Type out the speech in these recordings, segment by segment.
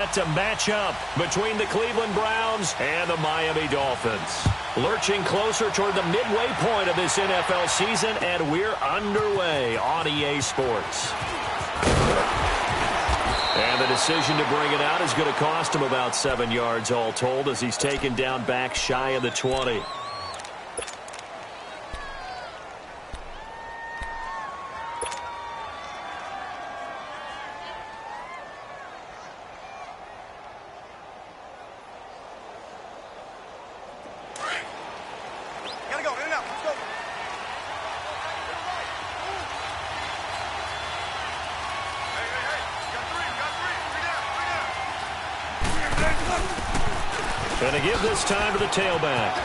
To match up between the Cleveland Browns and the Miami Dolphins. Lurching closer toward the midway point of this NFL season, and we're underway on EA Sports. And the decision to bring it out is going to cost him about 7 yards all told as he's taken down back shy of the 20. And to give this time to the tailback.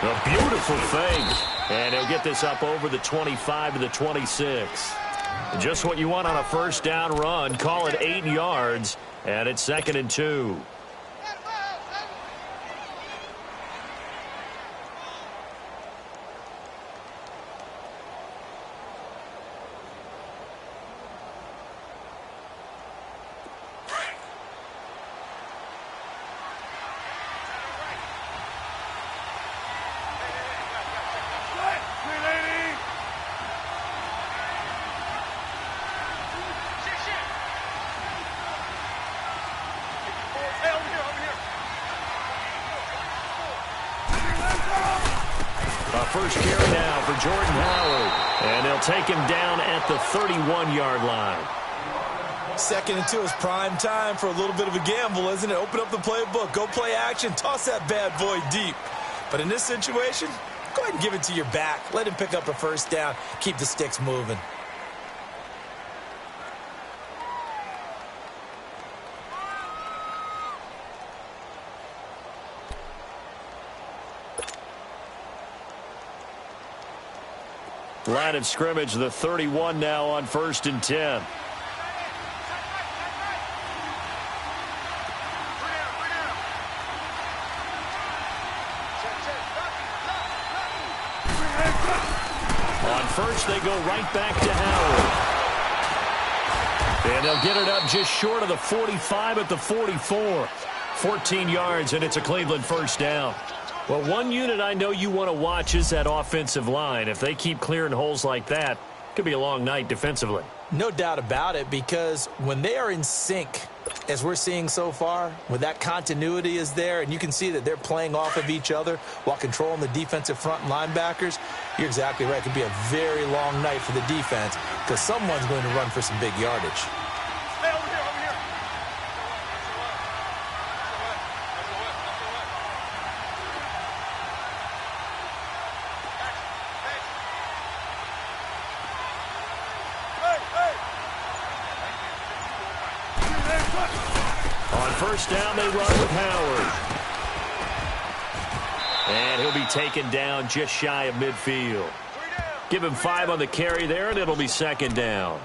A beautiful fake. And he'll get this up over the 25 to the 26. Just what you want on a first down run. Call it 8 yards. And it's 2nd and 2. First carry now for Jordan Howard. And they'll take him down at the 31-yard line. 2nd and 2 is prime time for a little bit of a gamble, isn't it? Open up the playbook. Go play action. Toss that bad boy deep. But in this situation, go ahead and give it to your back. Let him pick up a first down. Keep the sticks moving. Line of scrimmage, the 31 now on 1st and 10. On first, they go right back to Howard. And they'll get it up just short of the 45 at the 44. 14 yards, and it's a Cleveland first down. Well, one unit I know you want to watch is that offensive line. If they keep clearing holes like that, it could be a long night defensively. No doubt about it, because when they are in sync, as we're seeing so far, when that continuity is there, and you can see that they're playing off of each other while controlling the defensive front and linebackers, you're exactly right. It could be a very long night for the defense because someone's going to run for some big yardage. First down, they run with Howard. And he'll be taken down just shy of midfield. Give him 5 on the carry there, and it'll be 2nd down.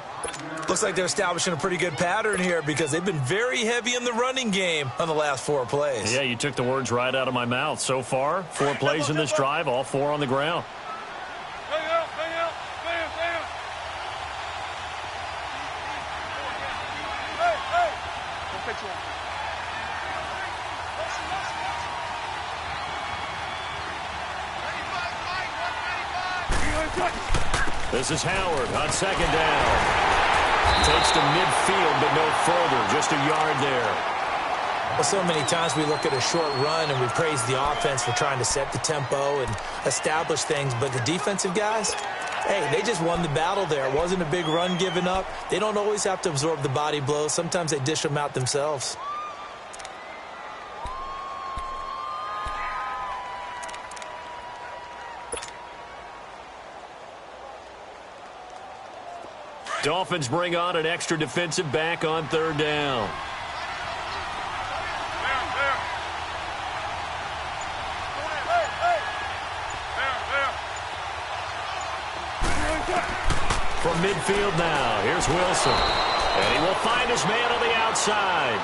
Looks like they're establishing a pretty good pattern here because they've been very heavy in the running game on the last 4 plays. Yeah, you took the words right out of my mouth. So far, 4 plays in this drive, all 4 on the ground. This is Howard on 2nd down. Takes to midfield, but no further. Just a yard there. Well, so many times we look at a short run and we praise the offense for trying to set the tempo and establish things. But the defensive guys, hey, they just won the battle there. It wasn't a big run given up. They don't always have to absorb the body blows. Sometimes they dish them out themselves. Dolphins bring on an extra defensive back on 3rd down. From midfield now, here's Wilson. And he will find his man on the outside.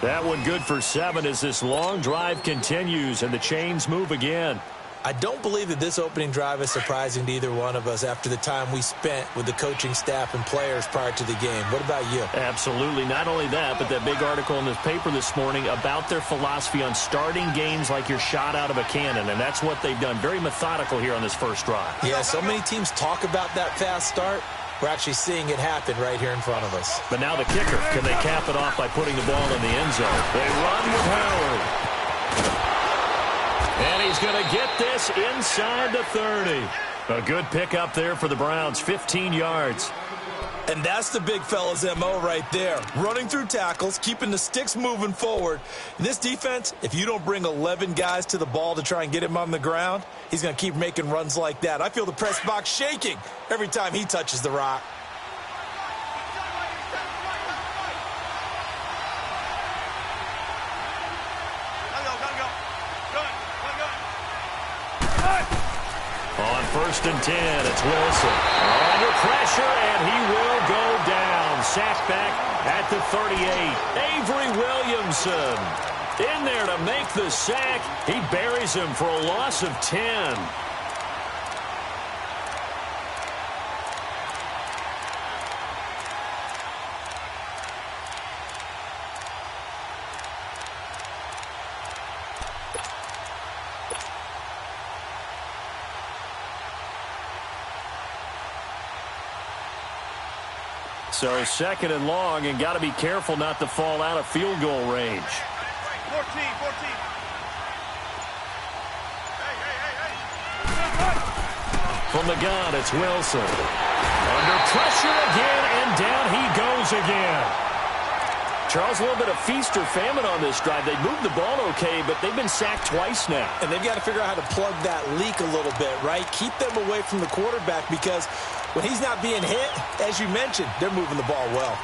That one good for 7 as this long drive continues and the chains move again. I don't believe that this opening drive is surprising to either one of us after the time we spent with the coaching staff and players prior to the game. What about you? Absolutely. Not only that, but that big article in this paper this morning about their philosophy on starting games like you're shot out of a cannon, and that's what they've done. Very methodical here on this first drive. Yeah, so many teams talk about that fast start. We're actually seeing it happen right here in front of us. But now the kicker. Can they cap it off by putting the ball in the end zone? They run with Howard. And he's going to get this inside the 30. A good pickup there for the Browns, 15 yards. And that's the big fella's MO right there. Running through tackles, keeping the sticks moving forward. In this defense, if you don't bring 11 guys to the ball to try and get him on the ground, he's going to keep making runs like that. I feel the press box shaking every time he touches the rock. On 1st and 10, it's Wilson. Under pressure, and he will go down. Sacked back at the 38. Avery Williamson in there to make the sack. He buries him for a loss of 10. So 2nd and long, and got to be careful not to fall out of field goal range. 14. From the gun, it's Wilson. Under pressure again, and down he goes again. Charles, a little bit of feast or famine on this drive. They moved the ball okay, but they've been sacked twice now. And they've got to figure out how to plug that leak a little bit, right? Keep them away from the quarterback because when he's not being hit, as you mentioned, they're moving the ball well.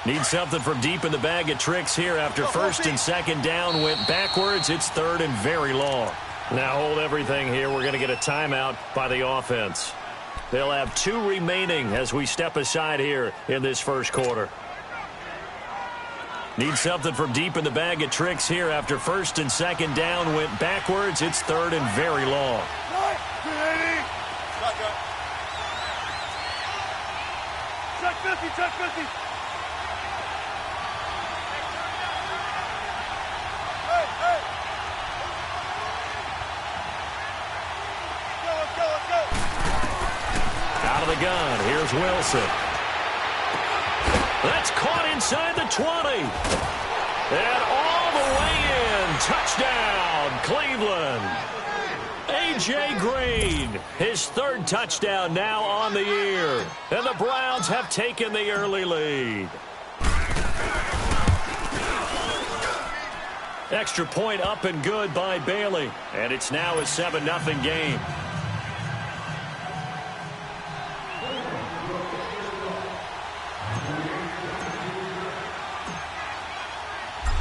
Need something from deep in the bag of tricks here after 1st and 2nd down went backwards. It's 3rd and very long. Now hold everything here. We're going to get a timeout by the offense. They'll have 2 remaining as we step aside here in this first quarter. Need something from deep in the bag of tricks here after 1st and 2nd down went backwards. It's 3rd and very long. Check 50. Out of the gun, here's Wilson. That's caught inside the 20. And all the way in. Touchdown, Cleveland. A.J. Green, his 3rd touchdown now on the year. And the Browns have taken the early lead. Extra point up and good by Bailey. And it's now a 7-0 game.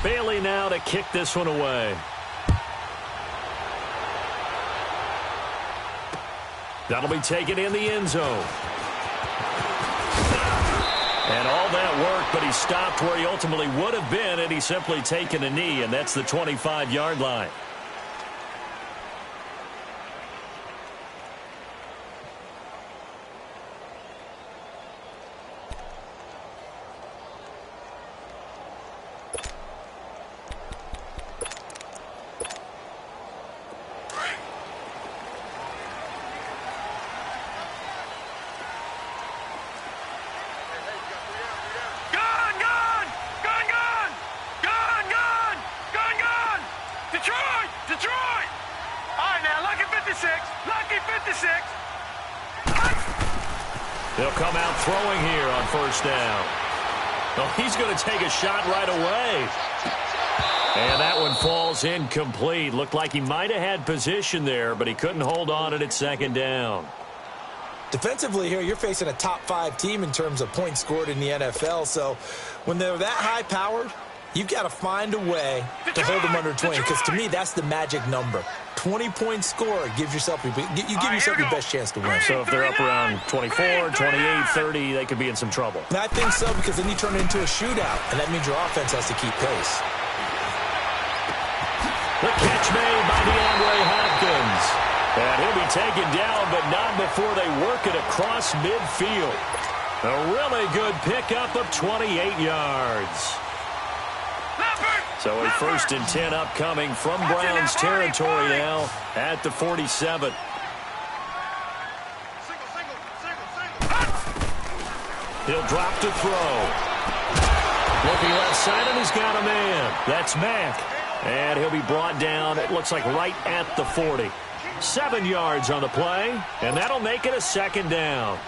Bailey now to kick this one away. That'll be taken in the end zone. And all that work, but he stopped where he ultimately would have been, and he's simply taken a knee, and that's the 25-yard line. Detroit! All right, now, lucky 56. Lucky 56. They'll come out throwing here on 1st down. Oh, he's going to take a shot right away. And that one falls incomplete. Looked like he might have had position there, but he couldn't hold on it at 2nd down. Defensively here, you're facing a top 5 team in terms of points scored in the NFL. So when they're that high-powered, You've got to find a way to hold them under 20, because to me, that's the magic number. 20-point score gives yourself your best chance to win. So if they're up around 24, 28, 30, they could be in some trouble. And I think so, because then you turn it into a shootout, and that means your offense has to keep pace. The catch made by DeAndre Hopkins. And he'll be taken down, but not before they work it across midfield. A really good pickup of 28 yards. So a 1st and 10 upcoming from Browns territory now at the 47. He'll drop to throw. Looking left side, and he's got a man. That's Mack. And he'll be brought down, it looks like right at the 40. 7 yards on the play, and that'll make it a 2nd down.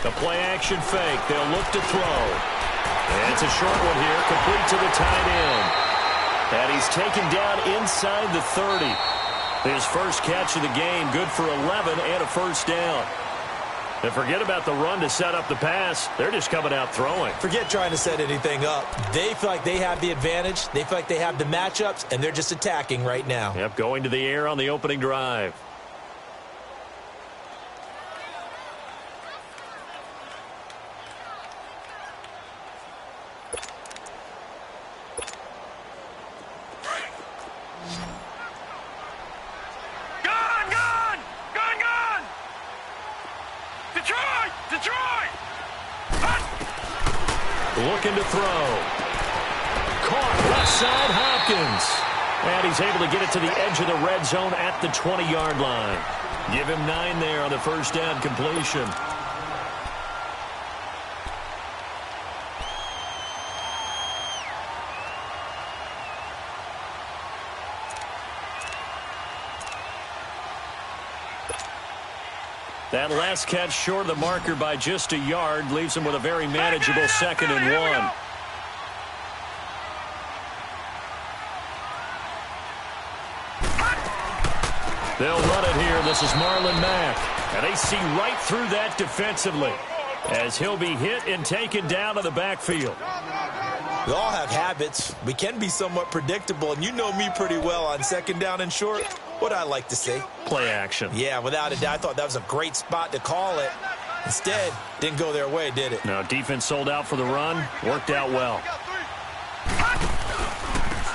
The play-action fake. They'll look to throw. And it's a short one here, complete to the tight end. And he's taken down inside the 30. His first catch of the game, good for 11 and a 1st down. And forget about the run to set up the pass. They're just coming out throwing. Forget trying to set anything up. They feel like they have the advantage. They feel like they have the matchups, and they're just attacking right now. Yep, going to the air on the opening drive. Looking to throw. Caught left side, Hopkins. And he's able to get it to the edge of the red zone at the 20-yard line. Give him 9 there on the 1st down completion. That last catch short of the marker by just a yard leaves him with a very manageable 2nd and 1. They'll run it here. This is Marlon Mack. And they see right through that defensively as he'll be hit and taken down to the backfield. We all have habits. We can be somewhat predictable, and you know me pretty well on 2nd down and short. What I like to see. Play action. Yeah, without a doubt. I thought that was a great spot to call it. Instead, didn't go their way, did it? No, defense sold out for the run. Worked out well.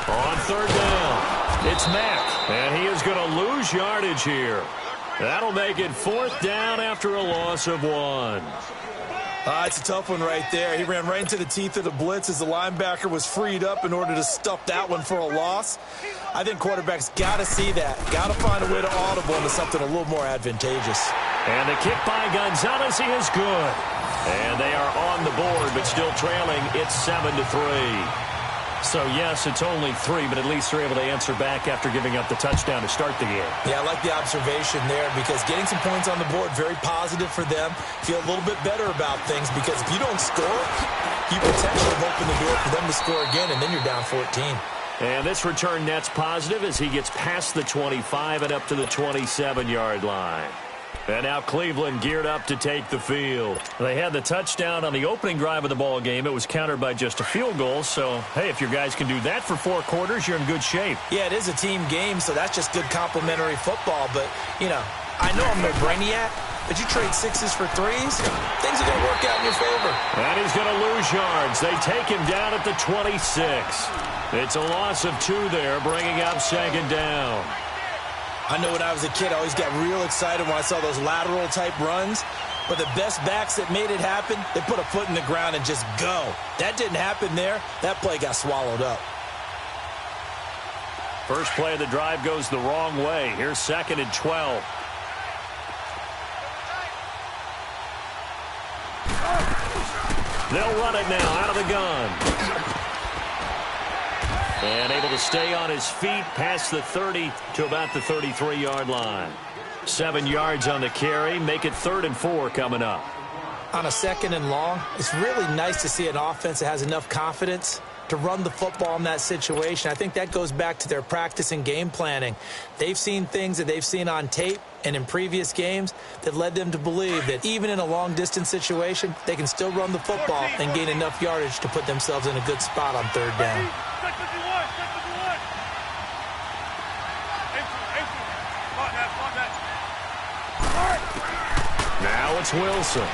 On 3rd down, it's Mack. And he is going to lose yardage here. That'll make it 4th down after a loss of 1. It's a tough one right there. He ran right into the teeth of the blitz as the linebacker was freed up in order to stuff that one for a loss. I think quarterbacks got to see that. Got to find a way to audible into something a little more advantageous. And the kick by Gonzalez is good. And they are on the board, but still trailing. It's 7-3. So, yes, it's only 3, but at least they're able to answer back after giving up the touchdown to start the game. Yeah, I like the observation there because getting some points on the board, very positive for them. Feel a little bit better about things because if you don't score, you potentially open the door for them to score again, and then you're down 14. And this return net's positive as he gets past the 25 and up to the 27-yard line. And now Cleveland geared up to take the field. They had the touchdown on the opening drive of the ball game. It was countered by just a field goal. So, hey, if your guys can do that for 4 quarters, you're in good shape. Yeah, it is a team game, so that's just good complimentary football. But, you know, I know I'm no brainiac, but you trade 6s for 3s, things are going to work out in your favor. And he's going to lose yards. They take him down at the 26. It's a loss of 2 there, bringing up 2nd down. I know when I was a kid, I always got real excited when I saw those lateral-type runs. But the best backs that made it happen, they put a foot in the ground and just go. That didn't happen there. That play got swallowed up. First play of the drive goes the wrong way. Here's 2nd and 12. They'll run it now out of the gun. And able to stay on his feet past the 30 to about the 33-yard line. 7 yards on the carry. Make it 3rd and 4 coming up. On a 2nd and long, it's really nice to see an offense that has enough confidence to run the football in that situation. I think that goes back to their practice and game planning. They've seen things that they've seen on tape and in previous games that led them to believe that even in a long-distance situation, they can still run the football and gain enough yardage to put themselves in a good spot on third down. Now it's Wilson.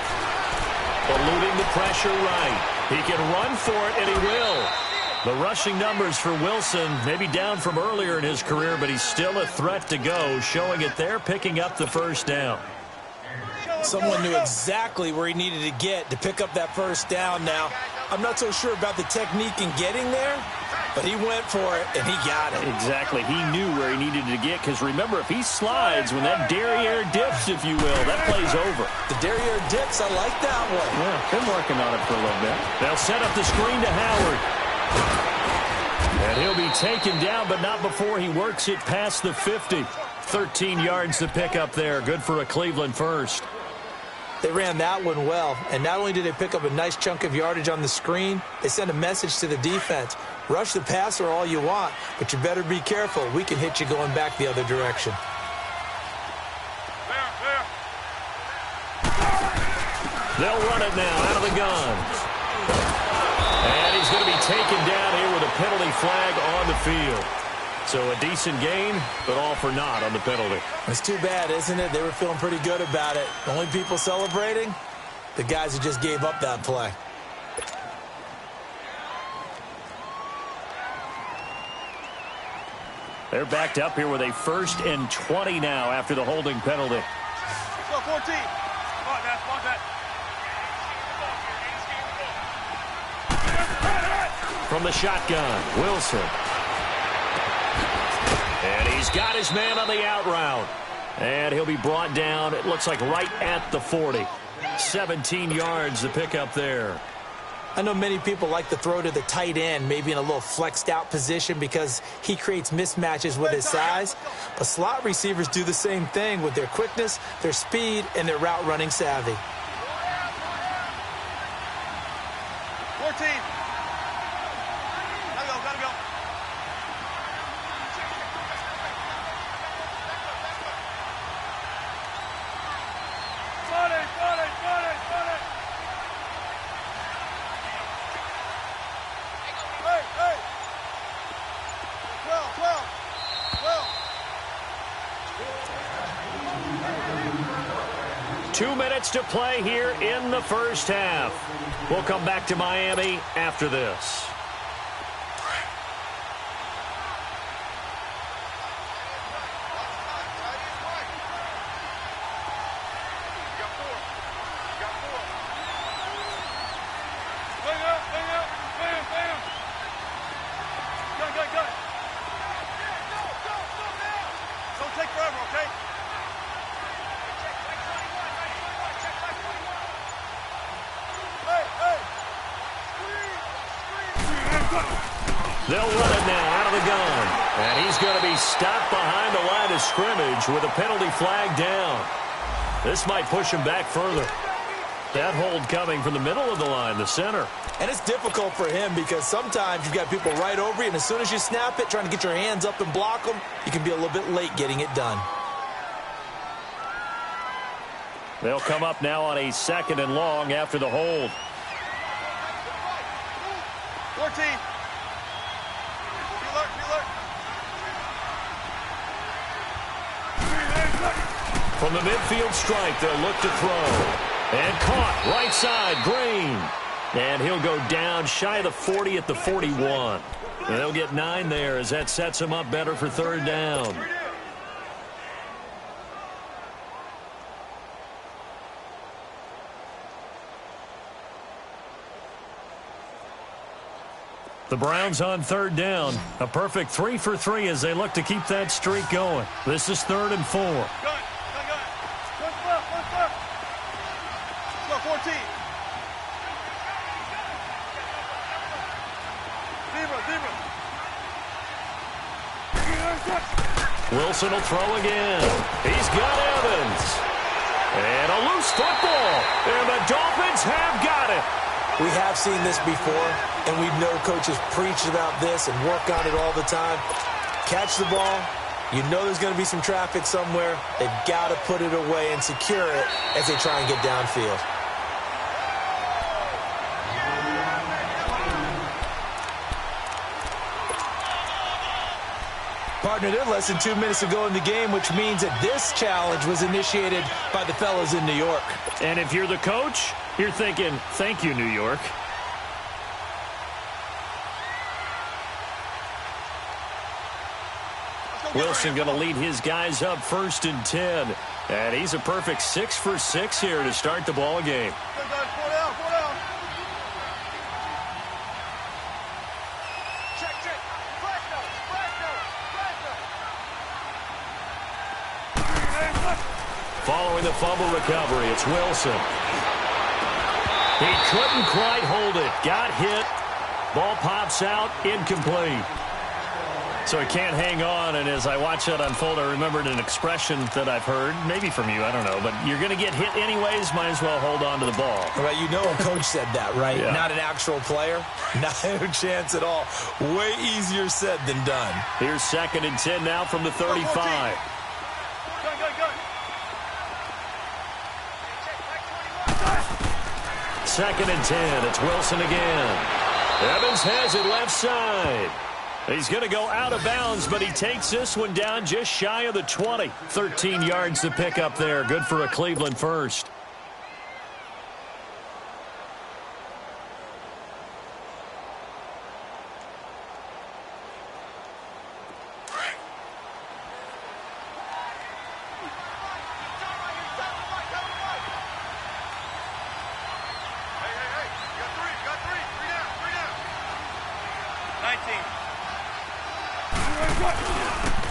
Eluding the pressure right. He can run for it, and he will. The rushing numbers for Wilson, maybe down from earlier in his career, but he's still a threat to go, showing it there, picking up the first down. Someone knew exactly where he needed to get to pick up that first down now. I'm not so sure about the technique in getting there, but he went for it, and he got it. Exactly. He knew where he needed to get, because remember, if he slides, when that derriere dips, if you will, that play's over. The derriere dips, I like that one. Yeah, been working on it for a little bit. They'll set up the screen to Howard. And he'll be taken down, but not before he works it past the 50. 13 yards to pick up there. Good for a Cleveland first. They ran that one well, and not only did they pick up a nice chunk of yardage on the screen, they sent a message to the defense. Rush the passer all you want, but you better be careful. We can hit you going back the other direction. They'll run it now out of the gun. And he's going to be taken down here with a penalty flag on the field. So a decent gain, but all for naught on the penalty. It's too bad, isn't it? They were feeling pretty good about it. The only people celebrating, the guys who just gave up that play. They're backed up here with a 1st and 20 now after the holding penalty. Let's go, 14. Spot that. From the shotgun, Wilson. And he's got his man on the out route. And he'll be brought down, it looks like right at the 40. 17 yards to pick up there. I know many people like to throw to the tight end, maybe in a little flexed out position because he creates mismatches with his size. But slot receivers do the same thing with their quickness, their speed, and their route running savvy. 14. Gotta go. Got it. Hey. 12. 2 minutes to play here in the first half. We'll come back to Miami after this. Don't take forever, okay? They'll run it now out of the gun. And he's going to be stopped behind the line of scrimmage with a penalty flag down. This might push him back further. That hold coming from the middle of the line, the center. And it's difficult for him because sometimes you've got people right over you, and as soon as you snap it, trying to get your hands up and block them, you can be a little bit late getting it done. They'll come up now on a 2nd and long after the hold. 14. From the midfield stripe, they'll look to throw. And caught, right side, Green. And he'll go down shy of the 40 at the 41. And they'll get 9 there as that sets him up better for third down. The Browns on third down. A perfect 3 for 3 as they look to keep that streak going. This is 3rd and 4. Gun. Let's go, 14. Zebra. Wilson will throw again. He's got Evans. And a loose football. And the Dolphins have got it. We have seen this before, and we know coaches preach about this and work on it all the time. Catch the ball. You know there's going to be some traffic somewhere. They've got to put it away and secure it as they try and get downfield. Partner, they're less than 2 minutes to go in the game, which means that this challenge was initiated by the fellows in New York. And if you're the coach, you're thinking, thank you, New York. Wilson going to lead his guys up 1st and 10. And he's a perfect 6 for 6 here to start the ball game. Following the fumble recovery, it's Wilson. He couldn't quite hold it. Got hit. Ball pops out, incomplete. So he can't hang on, and as I watch that unfold, I remembered an expression that I've heard, maybe from you, I don't know, but you're going to get hit anyways, might as well hold on to the ball. Right, you know a coach said that, right? Yeah. Not an actual player. Not a chance at all. Way easier said than done. Here's 2nd and 10 now from the 35. Second and 10. It's Wilson again. Evans has it left side. He's going to go out of bounds, but he takes this one down just shy of the 20. 13 yards to pick up there. Good for a Cleveland first.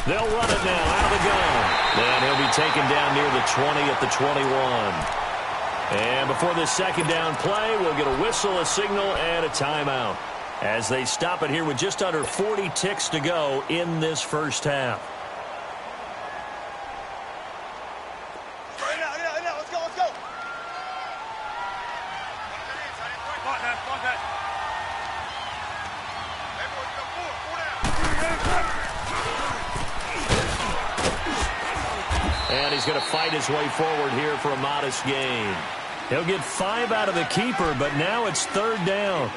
They'll run it now out of the gun. And he'll be taken down near the 20 at the 21. And before this second down play, we'll get a whistle, a signal, and a timeout as they stop it here with just under 40 ticks to go in this first half. And he's going to fight his way forward here for a modest gain. He'll get 5 out of the keeper, but now it's 3rd down.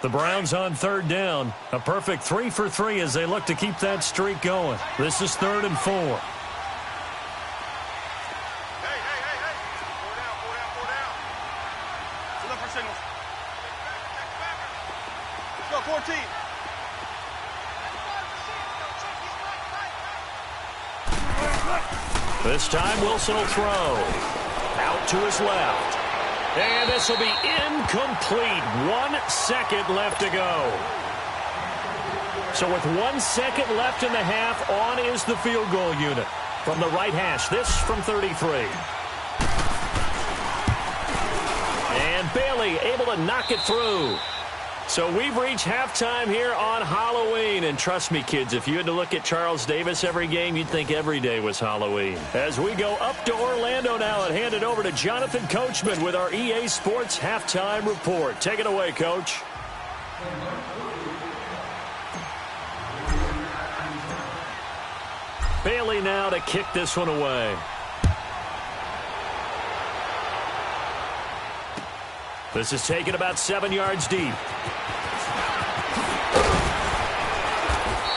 The Browns on 3rd down. A perfect 3 for 3 as they look to keep that streak going. This is 3rd and 4. Hey. 4 down. Look for signals. Let's go, 14. This time Wilson will throw. Out to his left. And this will be incomplete. 1 second left to go. So with 1 second left in the half, on is the field goal unit. From the right hash, this from 33. And Bailey able to knock it through. So we've reached halftime here on Halloween. And trust me, kids, if you had to look at Charles Davis every game, you'd think every day was Halloween. As we go up to Orlando now and hand it over to Jonathan Coachman with our EA Sports Halftime Report. Take it away, Coach. Bailey now to kick this one away. This is taken about 7 yards deep.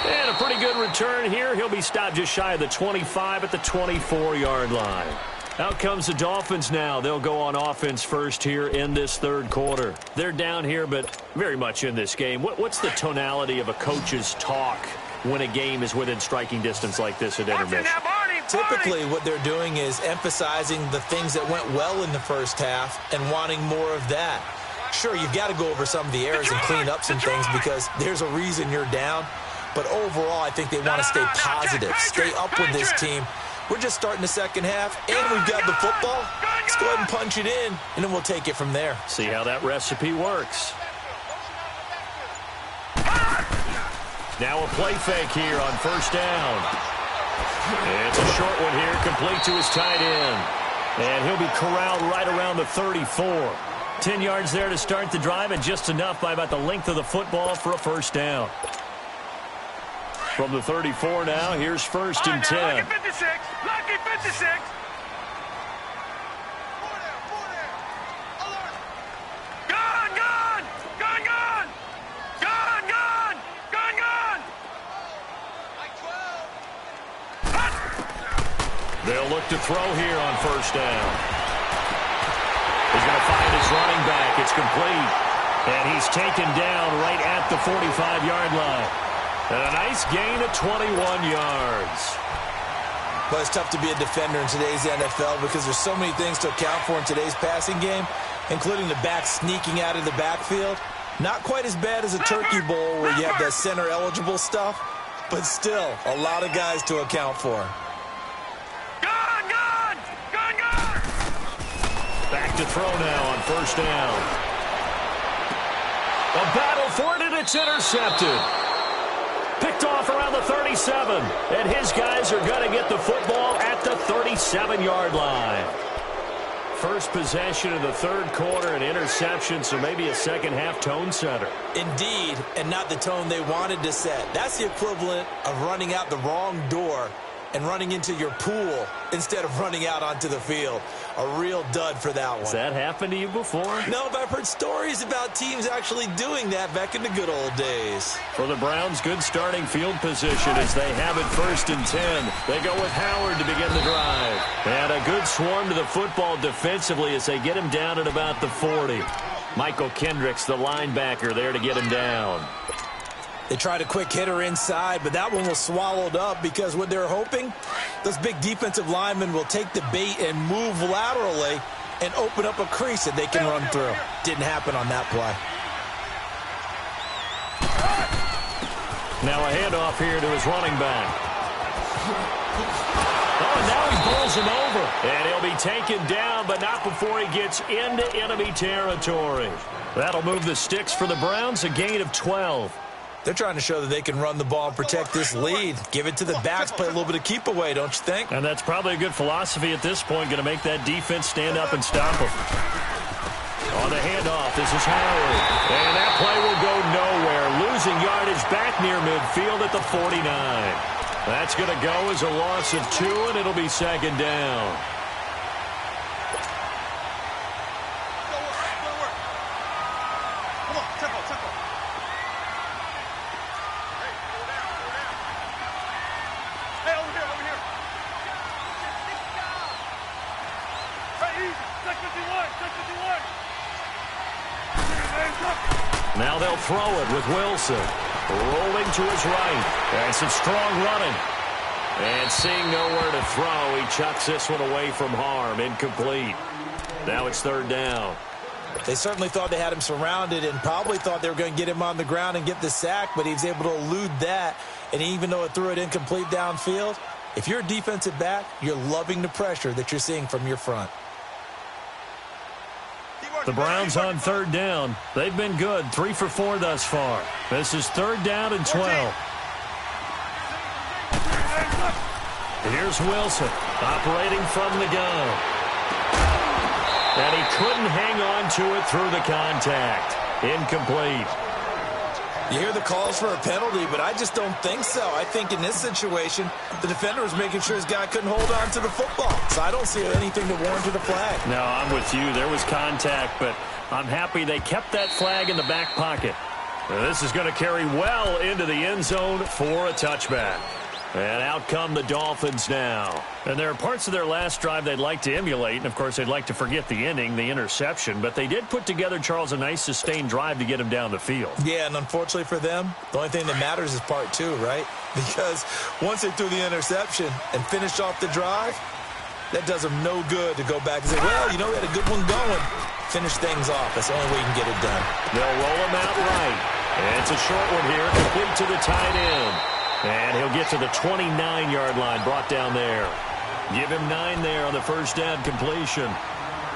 And a pretty good return here. He'll be stopped just shy of the 25 at the 24-yard line. Out comes the Dolphins now. They'll go on offense first here in this 3rd quarter. They're down here, but very much in this game. What's the tonality of a coach's talk when a game is within striking distance like this at intermission? Typically, what they're doing is emphasizing the things that went well in the first half and wanting more of that. Sure, you've got to go over some of the errors and clean up some things because there's a reason you're down. But overall, I think they want to stay positive, stay up with this team. We're just starting the second half, and we've got the football. Let's go ahead and punch it in, and then we'll take it from there. See how that recipe works. Now a play fake here on 1st down. It's a short one here, complete to his tight end. And he'll be corralled right around the 34. 10 yards there to start the drive, and just enough by about the length of the football for a first down. From the 34 now, here's first and 10. Lucky 56. Lucky 56. Gone, gone. Gone, gone. Gone, gone. Gone, gone. They'll look to throw here on first down. He's going to find his running back. It's complete. And he's taken down right at the 45-yard line. And a nice gain of 21 yards. But it's tough to be a defender in today's NFL because there's so many things to account for in today's passing game, including the back sneaking out of the backfield. Not quite as bad as a turkey bowl where you have that center-eligible stuff, but still a lot of guys to account for. Gone, gone. Gone, gone. Back to throw now on first down. A battle for it, and it's intercepted. Picked off around the 37, and his guys are going to get the football at the 37-yard line. First possession of the third quarter, an interception, so maybe a second-half tone setter. Indeed, and not the tone they wanted to set. That's the equivalent of running out the wrong door and running into your pool instead of running out onto the field. A real dud for that one. Has that happened to you before? No, but I've heard stories about teams actually doing that back in the good old days. For the Browns, good starting field position as they have it first and 10. They go with Howard to begin the drive. And a good swarm to the football defensively as they get him down at about the 40. Michael Kendricks, the linebacker, there to get him down. They tried a quick hitter inside, but that one was swallowed up because what they're hoping, those big defensive linemen will take the bait and move laterally and open up a crease that they can run through. Didn't happen on that play. Now a handoff here to his running back. Oh, and now he bowls him over. And he'll be taken down, but not before he gets into enemy territory. That'll move the sticks for the Browns, a gain of 12. They're trying to show that they can run the ball and protect this lead. Give it to the backs, play a little bit of keep away, don't you think? And that's probably a good philosophy at this point, going to make that defense stand up and stop them. On the handoff, this is Howard. And that play will go nowhere. Losing yardage back near midfield at the 49. That's going to go as a loss of 2, and it'll be second down. Come on, tempo, tempo. Hey, over here, over here. Hey, easy. Check 51, check 51. Now they'll throw it with Wilson. Rolling to his right. And some strong running. And seeing nowhere to throw, he chucks this one away from harm. Incomplete. Now it's third down. They certainly thought they had him surrounded and probably thought they were going to get him on the ground and get the sack, but he was able to elude that. And even though it threw it incomplete downfield, if you're a defensive back, you're loving the pressure that you're seeing from your front. The Browns on third down. They've been good. 3 for 4 thus far. This is third down and 12. Here's Wilson operating from the gun. And he couldn't hang on to it through the contact. Incomplete. You hear the calls for a penalty, but I just don't think so. I think in this situation, the defender was making sure his guy couldn't hold on to the football. So I don't see anything that warranted a flag. No, I'm with you. There was contact, but I'm happy they kept that flag in the back pocket. Now, this is going to carry well into the end zone for a touchback. And out come the Dolphins now. And there are parts of their last drive they'd like to emulate. And, of course, they'd like to forget the inning, the interception. But they did put together, Charles, a nice sustained drive to get him down the field. Yeah, and unfortunately for them, the only thing that matters is part 2, right? Because once they threw the interception and finished off the drive, that does them no good to go back and say, well, you know, we had a good one going. Finish things off. That's the only way you can get it done. They'll roll him out right. And it's a short one here, complete to the tight end. And he'll get to the 29-yard line, brought down there. Give him 9 there on the first down completion.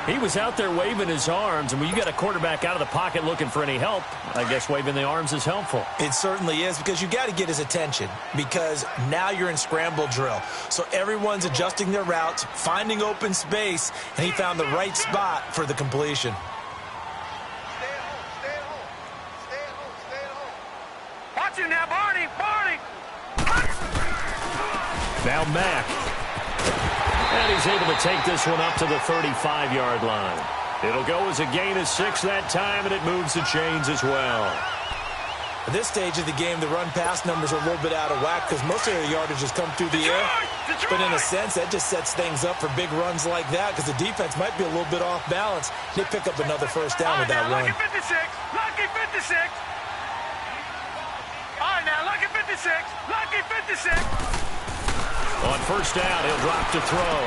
He was out there waving his arms, and when you got a quarterback out of the pocket looking for any help, I guess waving the arms is helpful. It certainly is, because you got to get his attention, because now you're in scramble drill. So everyone's adjusting their routes, finding open space, and he found the right spot for the completion. Watch him now, Barney. Now Mack. And he's able to take this one up to the 35-yard line. It'll go as a gain of 6 that time, and it moves the chains as well. At this stage of the game, the run-pass numbers are a little bit out of whack because most of the yardage has come through the air. But in a sense, that just sets things up for big runs like that because the defense might be a little bit off balance. They pick up another first down with that run. Lucky 56. Lucky 56. All right, now, lucky 56. Lucky 56. On first down, he'll drop to throw.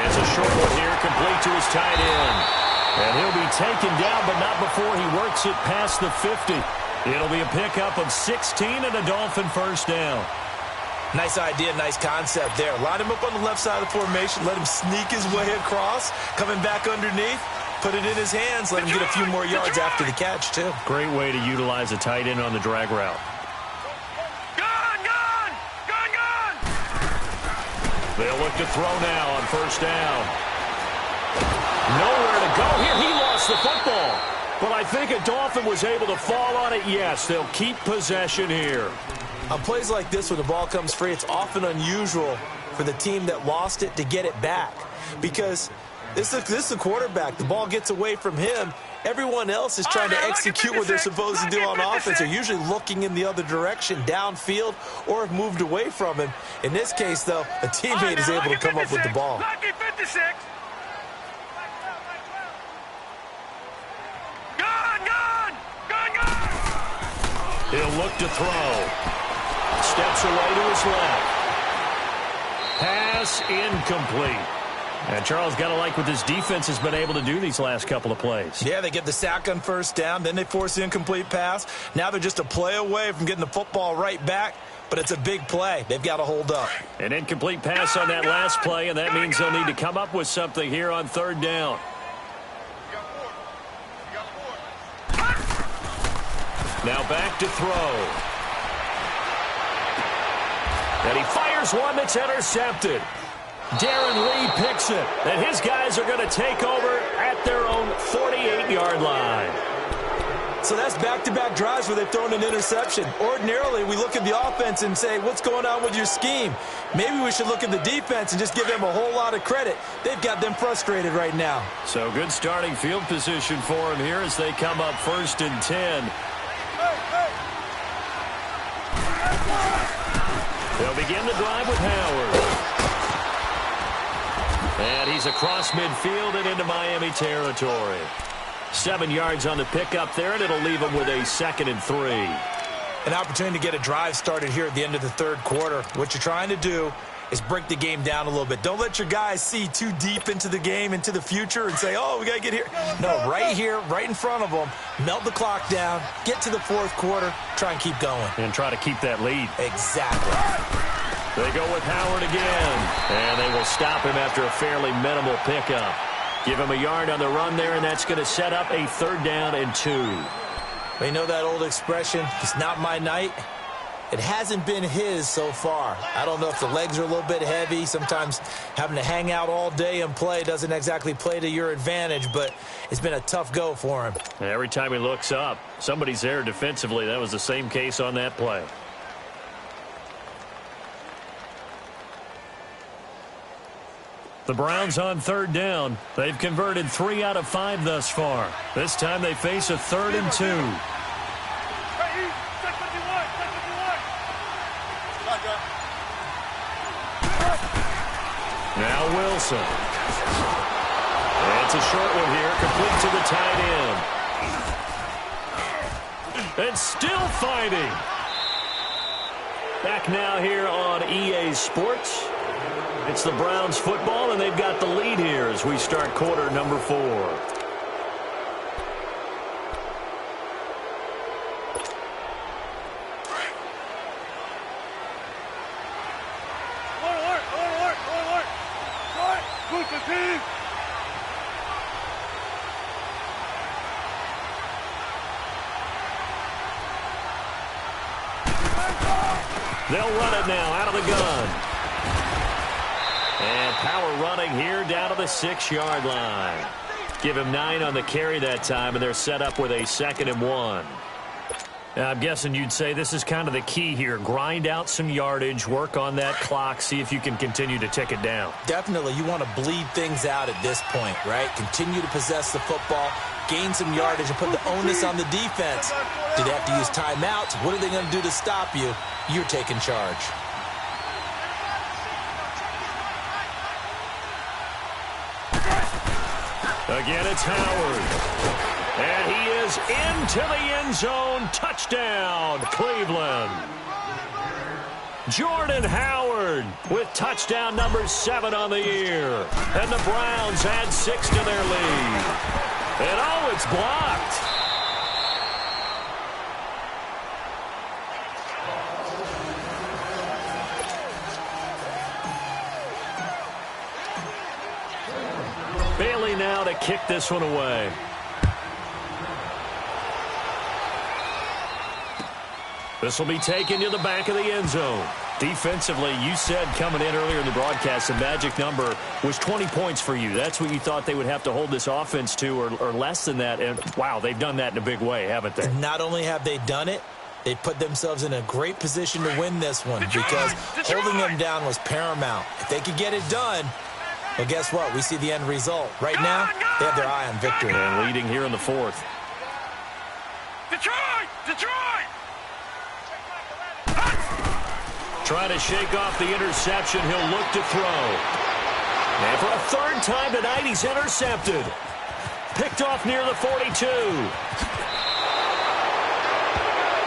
It's a short one here, complete to his tight end. And he'll be taken down, but not before he works it past the 50. It'll be a pickup of 16 and a Dolphin first down. Nice idea, nice concept there. Line him up on the left side of the formation, let him sneak his way across, coming back underneath, put it in his hands, let him get a few more yards after the catch, too. Great way to utilize a tight end on the drag route. They'll look to throw now on first down. Nowhere to go here. He lost the football. But I think a Dolphin was able to fall on it. Yes, they'll keep possession here. On plays like this where the ball comes free, it's often unusual for the team that lost it to get it back. Because this is a quarterback. The ball gets away from him. Everyone else is trying to execute what they're supposed to do on offense. They're usually looking in the other direction, downfield, or have moved away from him. In this case, though, a teammate is able to come up with the ball. Lucky 56. Gone. He'll look to throw. Steps away to his left. Pass incomplete. And Charles, got to like what this defense has been able to do these last couple of plays. Yeah, they get the sack on first down, then they force the incomplete pass. Now they're just a play away from getting the football right back, but it's a big play. They've got to hold up. An incomplete pass on that last play, and that means they'll need to come up with something here on third down. Now back to throw. And he fires one that's intercepted. Darren Lee picks it, and his guys are going to take over at their own 48-yard line. So that's back-to-back drives where they've thrown an interception. Ordinarily, we look at the offense and say, what's going on with your scheme? Maybe we should look at the defense and just give them a whole lot of credit. They've got them frustrated right now. So good starting field position for them here as they come up 1st and 10. They'll begin the drive with Howard. And he's across midfield and into Miami territory. 7 yards on the pickup there, and it'll leave him with a 2nd and 3. An opportunity to get a drive started here at the end of the third quarter. What you're trying to do is break the game down a little bit. Don't let your guys see too deep into the game, into the future, and say, oh, we got to get here. No, right here, right in front of them, melt the clock down, get to the fourth quarter, try and keep going. And try to keep that lead. Exactly. They go with Howard again, and they will stop him after a fairly minimal pickup. Give him a yard on the run there, and that's going to set up a 3rd down and 2. You know that old expression, it's not my night? It hasn't been his so far. I don't know if the legs are a little bit heavy. Sometimes having to hang out all day and play doesn't exactly play to your advantage, but it's been a tough go for him. Every time he looks up, somebody's there defensively. That was the same case on that play. The Browns on 3rd down. They've converted 3 out of 5 thus far. This time they face a 3rd and 2. Now Wilson. It's a short one here, complete to the tight end. And still fighting. Back now here on EA Sports. It's the Browns football, and they've got the lead here as we start quarter number 4. They'll run it now out of the gun. And power running here down to the 6-yard line. Give him 9 on the carry that time, and they're set up with a 2nd and 1. Now, I'm guessing you'd say this is kind of the key here. Grind out some yardage, work on that clock, see if you can continue to tick it down. Definitely, you want to bleed things out at this point, right? Continue to possess the football, gain some yardage, and put the onus on the defense. Do they have to use timeouts? What are they going to do to stop you? You're taking charge. Again, it's Howard. And he is into the end zone. Touchdown, Cleveland. Jordan Howard with touchdown number 7 on the year. And the Browns add 6 to their lead. And oh, it's blocked. Bailey now to kick this one away. This will be taken to the back of the end zone. Defensively, you said coming in earlier in the broadcast, the magic number was 20 points for you. That's what you thought they would have to hold this offense to, or less than that. And, wow, they've done that in a big way, haven't they? Not only have they done it, they put themselves in a great position to win this one because holding them down was paramount. If they could get it done, well, guess what? We see the end result. Right now, they have their eye on victory. And leading here in the 4th. Detroit! Trying to shake off the interception. He'll look to throw. And for a 3rd time tonight, he's intercepted. Picked off near the 42.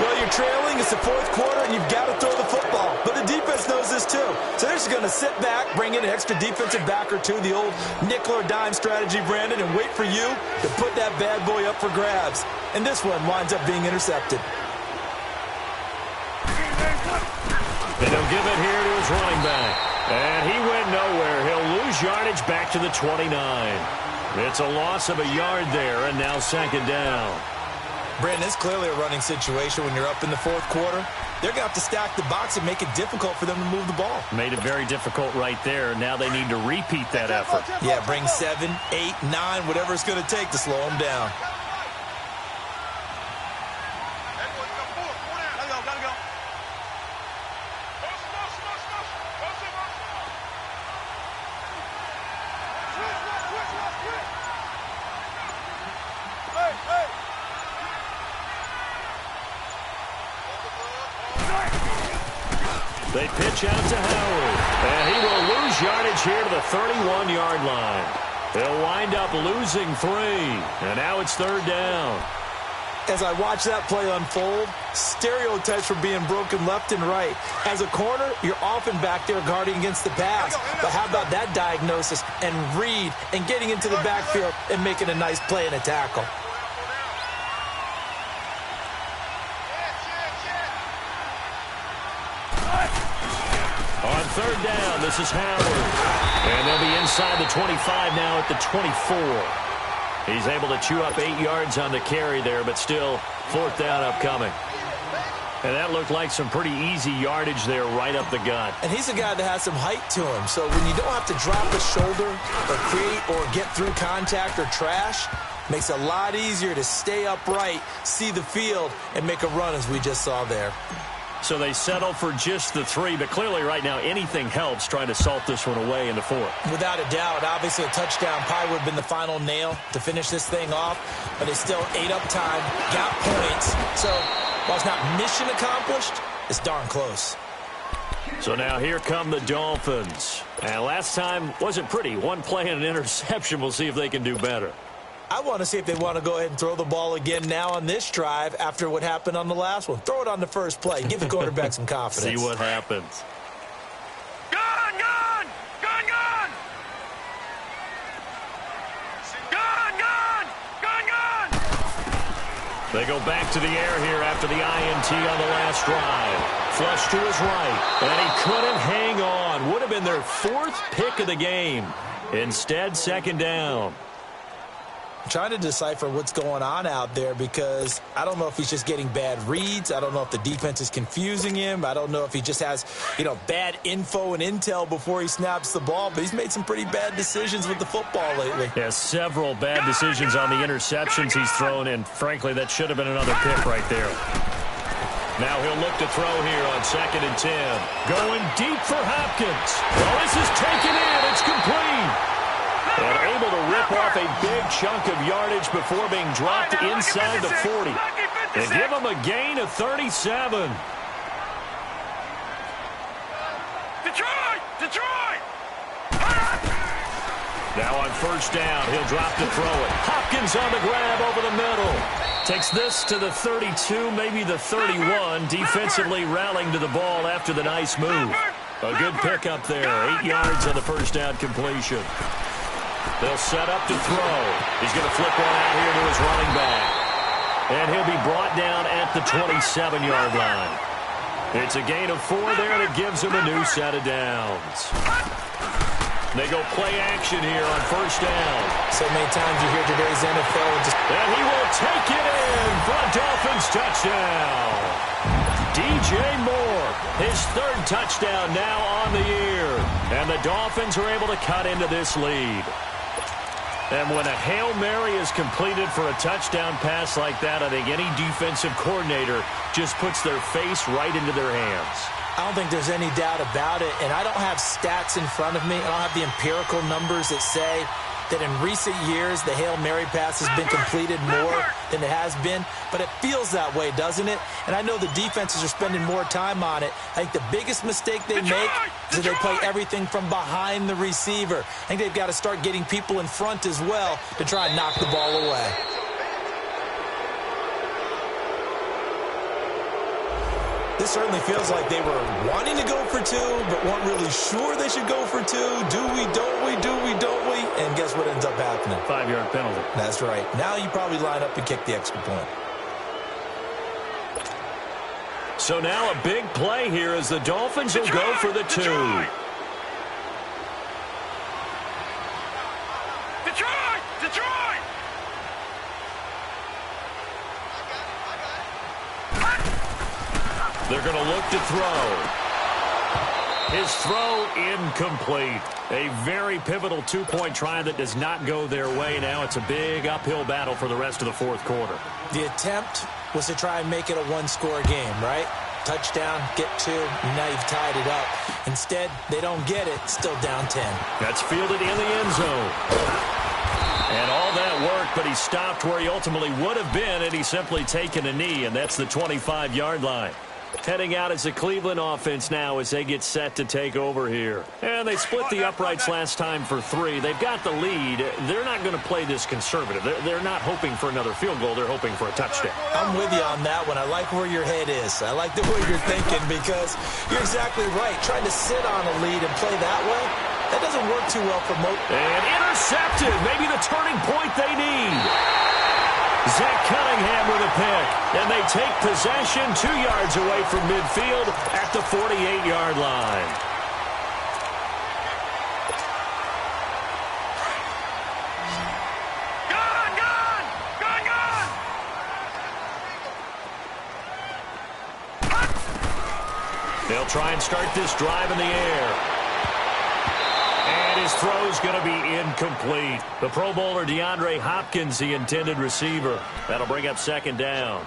Well, you're trailing. It's the 4th quarter, and you've got to throw the football. But the defense knows this, too. So they're just going to sit back, bring in an extra defensive back or two, the old nickel or dime strategy, Brandon, and wait for you to put that bad boy up for grabs. And this one winds up being intercepted. And he'll give it here to his running back. And he went nowhere. He'll lose yardage back to the 29. It's a loss of a yard there, and now 2nd down. Brandon, it's clearly a running situation when you're up in the 4th quarter. They're going to have to stack the box and make it difficult for them to move the ball. Made it very difficult right there. Now they need to repeat that effort. Yeah, bring 7, 8, 9, whatever it's going to take to slow them down. They pitch out to Howard, and he will lose yardage here to the 31-yard line. They'll wind up losing 3, and now it's 3rd down. As I watch that play unfold, stereotypes were being broken left and right. As a corner, you're often back there guarding against the pass. But how about that diagnosis and read and getting into the backfield and making a nice play and a tackle? On 3rd down, this is Howard. And they'll be inside the 25 now at the 24. He's able to chew up 8 yards on the carry there, but still 4th down upcoming. And that looked like some pretty easy yardage there right up the gut. And he's a guy that has some height to him. So when you don't have to drop a shoulder or create or get through contact or trash, makes it a lot easier to stay upright, see the field, and make a run as we just saw there. So they settle for just the 3, but clearly right now anything helps trying to salt this one away in the 4th. Without a doubt, obviously a touchdown probably would have been the final nail to finish this thing off, but it's still ate up time, got points. So while it's not mission accomplished, it's darn close. So now here come the Dolphins. And last time wasn't pretty. One play and an interception. We'll see if they can do better. I want to see if they want to go ahead and throw the ball again now on this drive after what happened on the last one. Throw it on the first play. Give the quarterback some confidence. See what happens. Gun! Gun! Gun! Gun! Gun! Gun! Gun! Gun! They go back to the air here after the INT on the last drive. Flush to his right, and he couldn't hang on. Would have been their 4th pick of the game. Instead, 2nd down. trying to decipher what's going on out there because I don't know if he's just getting bad reads. I don't know if the defense is confusing him. I don't know if he just has, bad info and intel before he snaps the ball. But he's made some pretty bad decisions with the football lately. Yeah, several bad decisions on the interceptions he's thrown, and frankly, that should have been another pick right there. Now he'll look to throw here on 2nd and 10. Going deep for Hopkins. Well, this is taken in. It's complete. And able to rip off a big chunk of yardage before being dropped inside the 40. They give him a gain of 37. Detroit! Now on 1st down, he'll drop to throw it. Hopkins on the grab over the middle. Takes this to the 32, maybe the 31. Defensively rallying to the ball after the nice move. A good pickup there. 8 yards on the 1st down completion. They'll set up to throw. He's going to flip one out here to his running back. And he'll be brought down at the 27-yard line. It's a gain of 4 there, and it gives him a new set of downs. They go play action here on 1st down. So many times you hear today's NFL and he will take it in for a Dolphins touchdown. DJ Moore, his 3rd touchdown now on the year. And the Dolphins are able to cut into this lead. And when a Hail Mary is completed for a touchdown pass like that, I think any defensive coordinator just puts their face right into their hands. I don't think there's any doubt about it, and I don't have stats in front of me. I don't have the empirical numbers that say that in recent years the Hail Mary pass has been completed more than it has been, but it feels that way, doesn't it? And I know the defenses are spending more time on it. I think the biggest mistake they make is that they play everything from behind the receiver. I think they've got to start getting people in front as well to try and knock the ball away. This certainly feels like they were wanting to go for 2, but weren't really sure they should go for 2. Do we, don't we, do we, don't we? And guess what ends up happening? 5-yard penalty. That's right. Now you probably line up and kick the extra point. So now a big play here as the Dolphins will go for the 2. Detroit! They're going to look to throw. His throw incomplete. A very pivotal 2-point try that does not go their way. Now it's a big uphill battle for the rest of the 4th quarter. The attempt was to try and make it a 1-score game, right? Touchdown, get 2, and now you've tied it up. Instead, they don't get it, still down 10. That's fielded in the end zone. And all that work, but he stopped where he ultimately would have been had he simply taken a knee, and that's the 25-yard line. Heading out as the Cleveland offense now as they get set to take over here. And they split the uprights last time for 3. They've got the lead. They're not going to play this conservative. They're not hoping for another field goal. They're hoping for a touchdown. I'm with you on that one. I like where your head is. I like the way you're thinking because you're exactly right. Trying to sit on a lead and play that way, that doesn't work too well for most. And intercepted. Maybe the turning point they need. Zach Cunningham with a pick, and they take possession 2 yards away from midfield at the 48-yard line. They'll try and start this drive in the air. And his throw's going to be incomplete. The Pro Bowler DeAndre Hopkins, the intended receiver. That'll bring up 2nd down.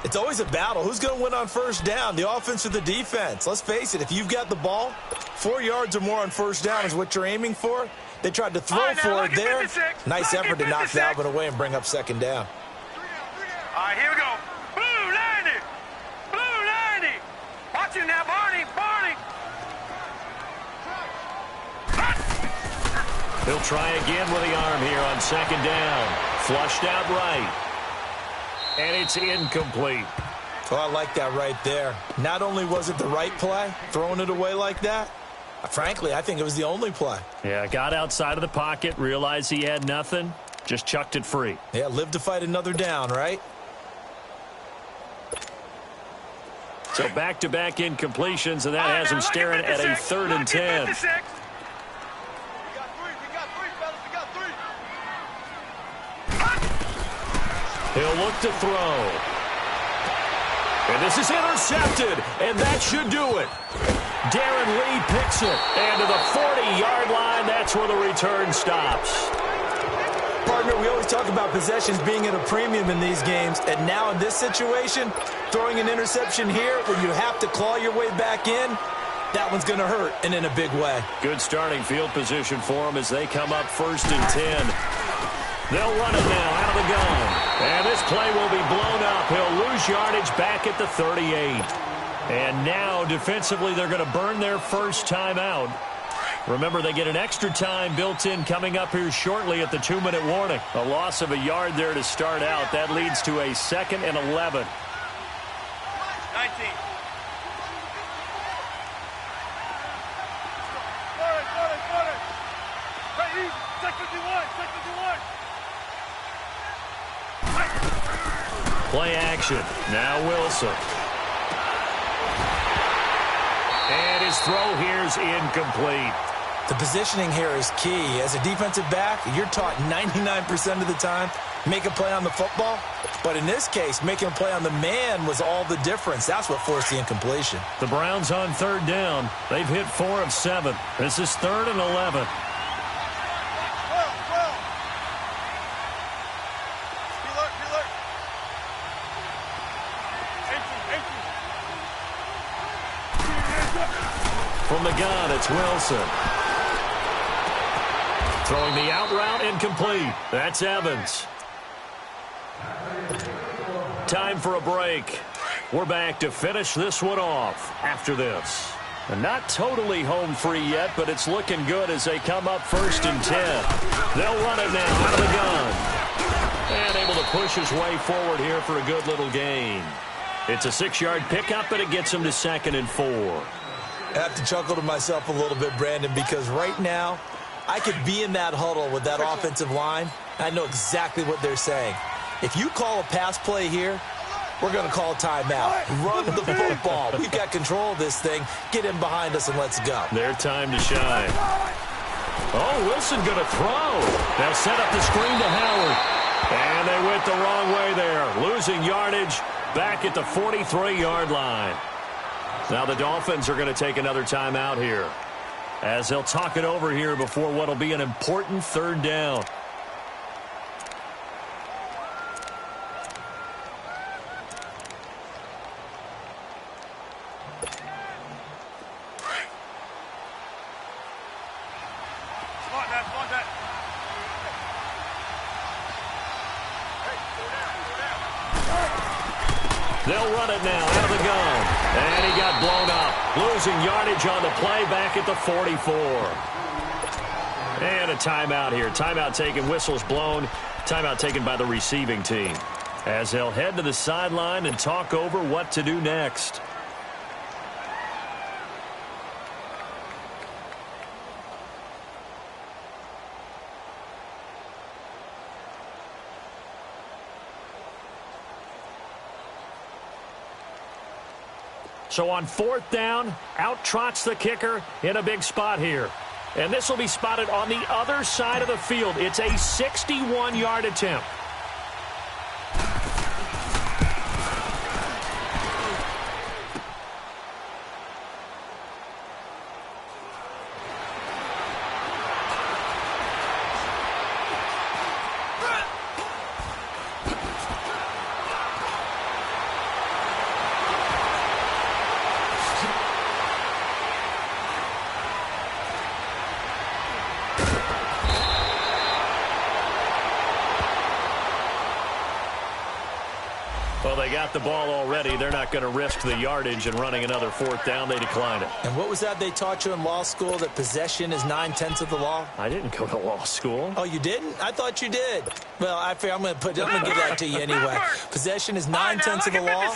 It's always a battle. Who's going to win on 1st down, the offense or the defense? Let's face it, if you've got the ball, 4 yards or more on 1st down is what you're aiming for. They tried to throw for it there. Nice effort to knock that one away and bring up 2nd down. All right, here we go. Blue 90. Blue 90. Watch it now, Barney. He'll try again with the arm here on 2nd down. Flushed out right. And it's incomplete. Oh, I like that right there. Not only was it the right play, throwing it away like that, frankly, I think it was the only play. Yeah, got outside of the pocket, realized he had nothing, just chucked it free. Yeah, live to fight another down, right? So back-to-back incompletions, and that has him staring at a 3rd and 10. He'll look to throw. And this is intercepted, and that should do it. Darren Lee picks it, and to the 40-yard line, that's where the return stops. Partner, we always talk about possessions being at a premium in these games, and now in this situation, throwing an interception here where you have to claw your way back in, that one's going to hurt, and in a big way. Good starting field position for them as they come up 1st and 10. They'll run it now out of the gun. And this play will be blown up. He'll lose yardage back at the 38. And now, defensively, they're going to burn their first timeout. Remember, they get an extra time built in coming up here shortly at the 2-minute warning. A loss of a yard there to start out. That leads to a 2nd and 11. 19. Play action. Now Wilson. And his throw here is incomplete. The positioning here is key. As a defensive back, you're taught 99% of the time, make a play on the football. But in this case, making a play on the man was all the difference. That's what forced the incompletion. The Browns on 3rd down. They've hit 4 of 7. This is 3rd and 11. From the gun, it's Wilson. Throwing the out route, incomplete. That's Evans. Time for a break. We're back to finish this one off after this. And not totally home free yet, but it's looking good as they come up 1st and 10. They'll run it now out of the gun. And able to push his way forward here for a good little gain. It's a 6-yard pickup, and it gets him to 2nd and 4. I have to chuckle to myself a little bit, Brandon, because right now I could be in that huddle with that offensive line. I know exactly what they're saying. If you call a pass play here, we're going to call a timeout. Run the football. We've got control of this thing. Get in behind us and let's go. Their time to shine. Oh, Wilson going to throw. They'll set up the screen to Howard. And they went the wrong way there. Losing yardage back at the 43-yard line. Now the Dolphins are going to take another timeout here as they'll talk it over here before what will be an important 3rd down. They'll run it now out of the gun. And he got blown up. Losing yardage on the play back at the 44. And a timeout here. Timeout taken, whistles blown. Timeout taken by the receiving team. As they'll head to the sideline and talk over what to do next. So on 4th down, out trots the kicker in a big spot here. And this will be spotted on the other side of the field. It's a 61-yard attempt. Well, they got the ball already. They're not going to risk the yardage and running another 4th down. They declined it. And what was that they taught you in law school, that possession is 9/10 of the law? I didn't go to law school. Oh, you didn't? I thought you did. Well, I'm going to give that to you anyway. Possession is 9/10 of the law,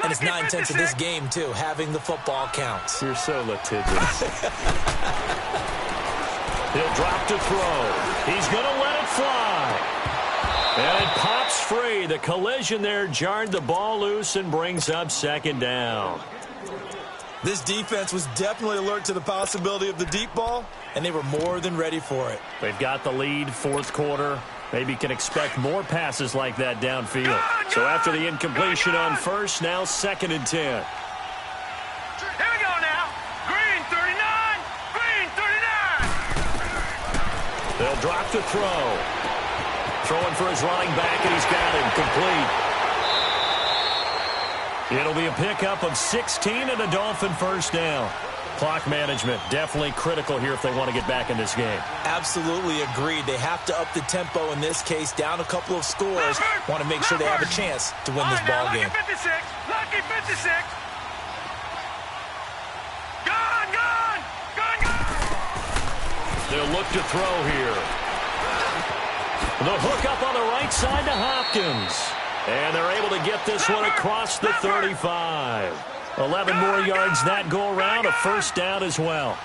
and it's 9/10 of this game, too. Having the football counts. You're so litigious. He'll drop to throw. He's going to let it fly. And it pops free. The collision there jarred the ball loose and brings up 2nd down. This defense was definitely alert to the possibility of the deep ball, and they were more than ready for it. They've got the lead, 4th quarter. Maybe can expect more passes like that downfield. So after the incompletion on first, now 2nd and 10. Here we go now. Green 39. Green 39. They'll drop to throw. Throwing for his running back, and he's got him complete. It'll be a pickup of 16 and a Dolphin first down. Clock management definitely critical here if they want to get back in this game. Absolutely agreed. They have to up the tempo in this case, down a couple of scores. Want to make sure they have a chance to win this ball game. Lucky 56. Lucky 56. Gone, gone, gone, gone. They'll look to throw here. The hook up on the right side to Hopkins. And they're able to get this one across the 35. 11 more yards that go around, a first down as well.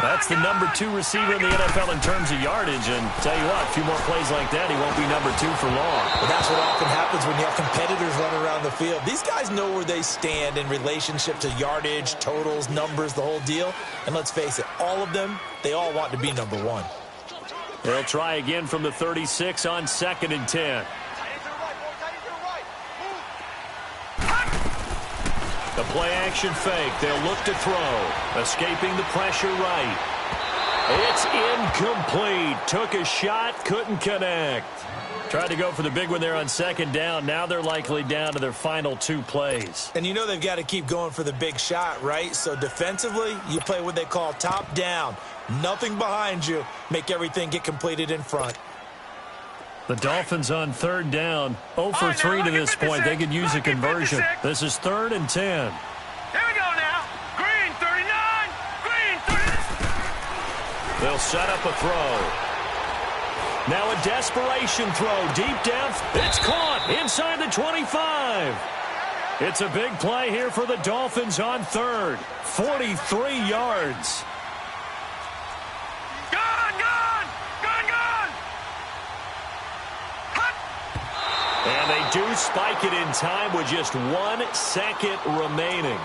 That's the number 2 receiver in the NFL in terms of yardage. And tell you what, a few more plays like that, he won't be number 2 for long. But that's what often happens when you have competitors running around the field. These guys know where they stand in relationship to yardage, totals, numbers, the whole deal. And let's face it, all of them, they all want to be number 1. They'll try again from the 36 on 2nd and 10. The play-action fake. They'll look to throw. Escaping the pressure right. It's incomplete. Took a shot, couldn't connect. Tried to go for the big one there on 2nd down. Now they're likely down to their final 2 plays. And you know they've got to keep going for the big shot, right? So defensively, you play what they call top down. Nothing behind you. Make everything get completed in front. The Dolphins on 3rd down. 0 for 3 to this point. They could use a conversion. This is 3rd and 10. Here we go now. Green 39. Green 39. They'll set up a throw. Now a desperation throw. Deep down. It's caught inside the 25. It's a big play here for the Dolphins on 3rd. 43 yards. And they do spike it in time with just 1 second remaining.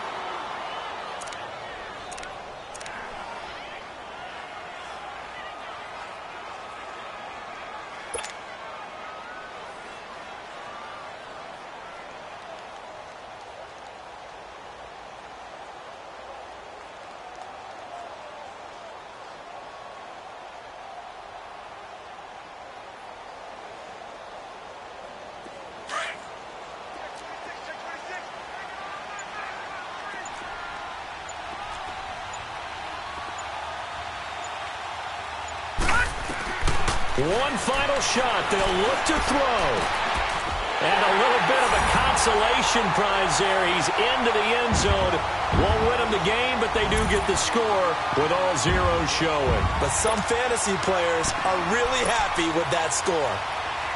One final shot. They'll look to throw. And a little bit of a consolation prize there. He's into the end zone. Won't win them the game, but they do get the score with all zeros showing. But some fantasy players are really happy with that score.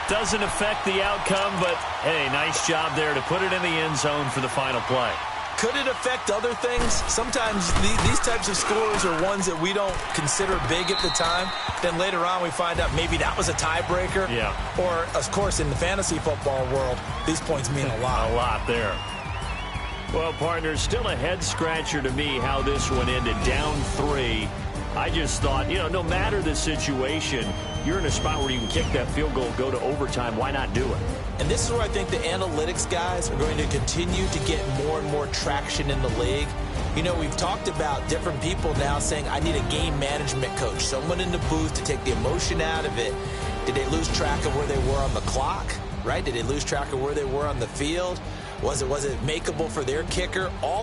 Doesn't affect the outcome, but, hey, nice job there to put it in the end zone for the final play. Could it affect other things? Sometimes these types of scores are ones that we don't consider big at the time. Then later on we find out maybe that was a tiebreaker. Yeah. Or, of course, in the fantasy football world, these points mean a lot. A lot there. Well, partners, still a head-scratcher to me how this one ended. Down 3. I just thought, no matter the situation, you're in a spot where you can kick that field goal, go to overtime. Why not do it? And this is where I think the analytics guys are going to continue to get more and more traction in the league. We've talked about different people now saying, I need a game management coach, someone in the booth to take the emotion out of it. Did they lose track of where they were on the clock, right? Did they lose track of where they were on the field? Was it makeable for their kicker? All